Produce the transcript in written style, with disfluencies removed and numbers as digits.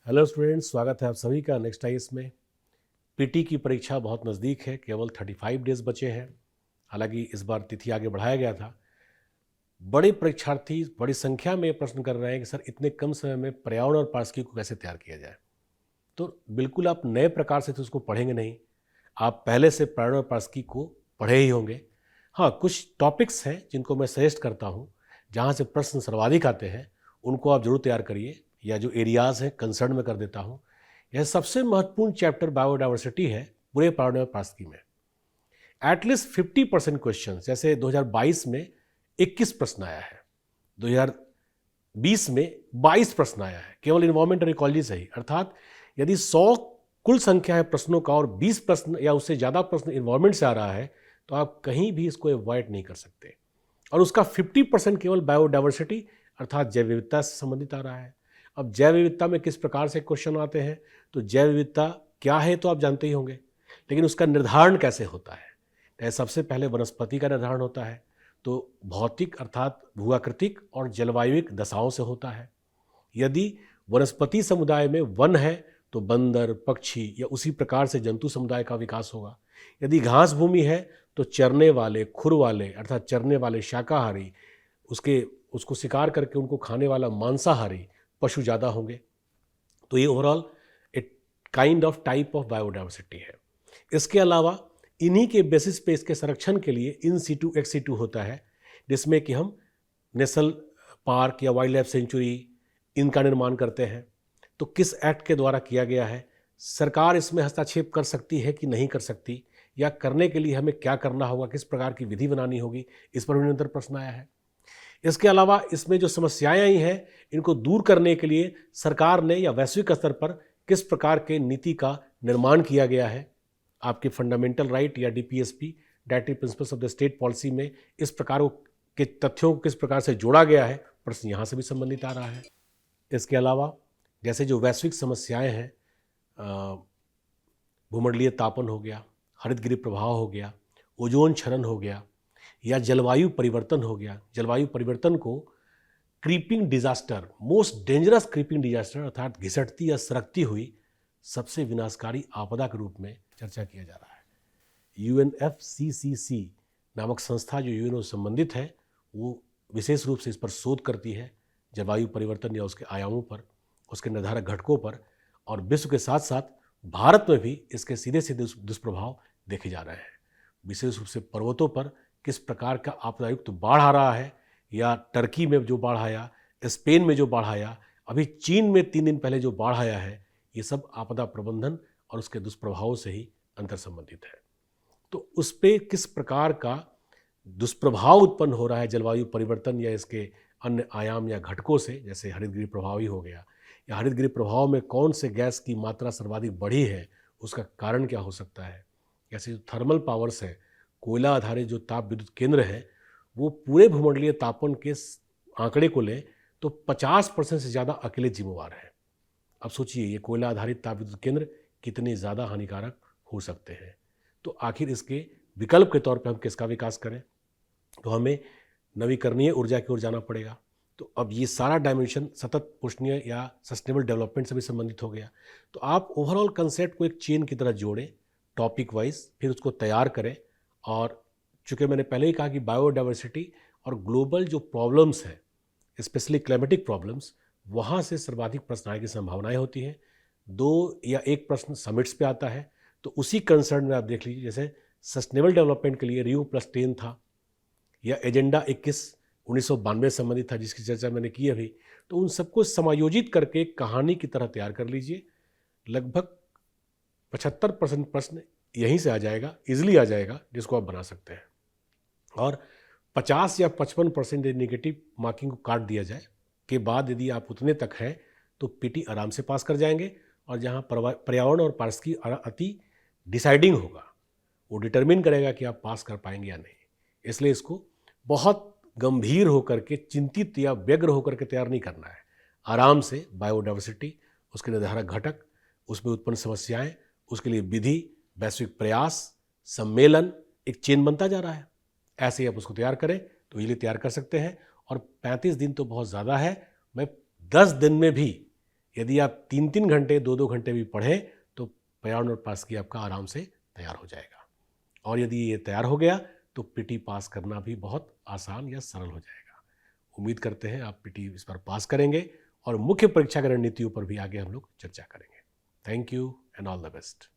Hello students, स्वागत है आप सभी का नेक्स्ट आईएएस में। पीटी की परीक्षा बहुत नज़दीक है, केवल 35 डेज बचे हैं। हालांकि इस बार तिथि आगे बढ़ाया गया था। बड़े परीक्षार्थी बड़ी संख्या में प्रश्न कर रहे हैं कि सर इतने कम समय में पर्यावरण और पारिस्थितिकी को कैसे तैयार किया जाए। तो बिल्कुल आप नए प्रकार से तो उसको पढ़ेंगे नहीं, आप पहले से पर्यावरण और पारिस्थितिकी को पढ़े ही होंगे। हाँ, कुछ टॉपिक्स हैं जिनको मैं सजेस्ट करता हूँ, जहाँ से प्रश्न सर्वाधिक आते हैं उनको आप जरूर तैयार करिए, या जो एरियाज़ हैं कंसर्न में कर देता हूँ। यह सबसे महत्वपूर्ण चैप्टर बायोडाइवर्सिटी है पूरे पर्यावरण और पारिस्थितिकी में। एटलीस्ट 50% क्वेश्चन, जैसे 2022 में 21 प्रश्न आया है, 2020 में 22 प्रश्न आया है केवल इन्वायरमेंट और इकोलॉजी से ही। अर्थात यदि 100 कुल संख्या है प्रश्नों का और 20 प्रश्न या उससे ज़्यादा प्रश्न इन्वायरमेंट से आ रहा है, तो आप कहीं भी इसको अवॉइड नहीं कर सकते। और उसका 50% केवल बायोडाइवर्सिटी अर्थात जैव विविधता से संबंधित आ रहा है। अब जैव विविधता में किस प्रकार से क्वेश्चन आते हैं, तो जैव विविधता क्या है तो आप जानते ही होंगे, लेकिन उसका निर्धारण कैसे होता है। सबसे पहले वनस्पति का निर्धारण होता है, तो भौतिक अर्थात भूआकृतिक और जलवायुविक दशाओं से होता है। यदि वनस्पति समुदाय में वन है तो बंदर, पक्षी या उसी प्रकार से जंतु समुदाय का विकास होगा। यदि घास भूमि है तो चरने वाले, खुर वाले अर्थात चरने वाले शाकाहारी, उसको शिकार करके उनको खाने वाला मांसाहारी पशु ज़्यादा होंगे। तो ये ओवरऑल एक kind of type of biodiversity है। इसके अलावा इन्हीं के बेसिस पे इसके संरक्षण के लिए इन सीटू एक्स सीटू होता है, जिसमें कि हम नेशनल पार्क या वाइल्ड लाइफ सेंचुरी इनका निर्माण करते हैं। तो किस एक्ट के द्वारा किया गया है, सरकार इसमें हस्तक्षेप कर सकती है कि नहीं कर सकती, या करने के लिए हमें क्या करना होगा, किस प्रकार की विधि बनानी होगी, इस पर भी निरंतर प्रश्न आया है। इसके अलावा इसमें जो समस्याएं आई हैं इनको दूर करने के लिए सरकार ने या वैश्विक स्तर पर किस प्रकार के नीति का निर्माण किया गया है। आपके फंडामेंटल राइट या DPSP, directive principles of the state policy में इस प्रकार के तथ्यों को किस प्रकार से जोड़ा गया है, प्रश्न यहाँ से भी संबंधित आ रहा है। इसके अलावा जैसे जो वैश्विक समस्याएं हैं, भूमंडलीय तापन हो गया, हरितगृह प्रभाव हो गया, ओजोन क्षरण हो गया, या जलवायु परिवर्तन हो गया। जलवायु परिवर्तन को creeping disaster, most dangerous creeping disaster अर्थात घिसटती या सरकती हुई सबसे विनाशकारी आपदा के रूप में चर्चा किया जा रहा है। UNFCCC नामक संस्था जो यूएनओ से संबंधित है, वो विशेष रूप से इस पर शोध करती है, जलवायु परिवर्तन या उसके आयामों पर, उसके निर्धारक घटकों पर। और विश्व के साथ साथ भारत में भी इसके सीधे सीधे दुष्प्रभाव देखे जा रहे हैं। विशेष रूप से पर्वतों पर किस प्रकार का आपदायुक्त बाढ़ आ रहा है, या टर्की में जो बाढ़ आया, स्पेन में जो बाढ़ आया, अभी चीन में 3 दिन पहले जो बाढ़ आया है, ये सब आपदा प्रबंधन और उसके दुष्प्रभावों से ही अंतर संबंधित है। तो उस पर किस प्रकार का दुष्प्रभाव उत्पन्न हो रहा है जलवायु परिवर्तन या इसके अन्य आयाम या घटकों से, जैसे हरितगृह प्रभाव ही हो गया, या हरितगृह प्रभाव में कौन से गैस की मात्रा सर्वाधिक बढ़ी है, उसका कारण क्या हो सकता है। जैसे जो थर्मल पावर्स है, कोयला आधारित जो ताप विद्युत केंद्र है, वो पूरे भूमंडलीय तापन के आंकड़े को लें तो 50% से ज़्यादा अकेले जिम्मेवार है। अब सोचिए ये कोयला आधारित ताप विद्युत केंद्र कितने ज़्यादा हानिकारक हो सकते हैं। तो आखिर इसके विकल्प के तौर पर हम किसका विकास करें, तो हमें नवीकरणीय ऊर्जा की ओर जाना पड़ेगा। तो अब ये सारा डायमेंशन सतत पोषणीय या सस्टेनेबल डेवलपमेंट से भी संबंधित हो गया। तो आप ओवरऑल कंसेप्ट को एक चेन की तरह जोड़ें, टॉपिक वाइज, फिर उसको तैयार करें। और चूँकि मैंने पहले ही कहा कि बायोडाइवर्सिटी और ग्लोबल जो प्रॉब्लम्स हैं, स्पेशली क्लाइमेटिक प्रॉब्लम्स, वहाँ से सर्वाधिक प्रश्न आने की संभावनाएं होती हैं। 2 या 1 प्रश्न समिट्स पे आता है। तो उसी कंसर्न में आप देख लीजिए, जैसे सस्टेनेबल डेवलपमेंट के लिए Rio+10 था, या एजेंडा 21 1992 संबंधित था, जिसकी चर्चा मैंने की अभी। तो उन सबको समायोजित करके कहानी की तरह तैयार कर लीजिए। लगभग 75% प्रश्न यहीं से आ जाएगा, इजिली आ जाएगा, जिसको आप बना सकते हैं। और 50 या 55% नेगेटिव मार्किंग को काट दिया जाए के बाद यदि आप उतने तक हैं तो पीटी आराम से पास कर जाएंगे। और जहां पर्यावरण और पारिस्थितिकी अति डिसाइडिंग होगा, वो डिटरमिन करेगा कि आप पास कर पाएंगे या नहीं। इसलिए इसको बहुत गंभीर होकर के, चिंतित या व्यग्र होकर के तैयार नहीं करना है। आराम से बायोडाइवर्सिटी, उसके निर्धारक घटक, उसमें उत्पन्न समस्याएं, उसके लिए विधि, वैश्विक प्रयास, सम्मेलन, एक चेन बनता जा रहा है। ऐसे ही आप उसको तैयार करें तो इजीली तैयार कर सकते हैं। और 35 दिन तो बहुत ज़्यादा है, मैं 10 दिन में भी यदि आप 3-3 घंटे 2-2 घंटे भी पढ़ें तो पर्यावरण और पास की आपका आराम से तैयार हो जाएगा। और यदि ये तैयार हो गया तो पीटी पास करना भी बहुत आसान या सरल हो जाएगा। उम्मीद करते हैं आप पीटी इस पर पास करेंगे और मुख्य परीक्षा की रणनीतियों पर भी आगे हम लोग चर्चा करेंगे। Thank you and all the best.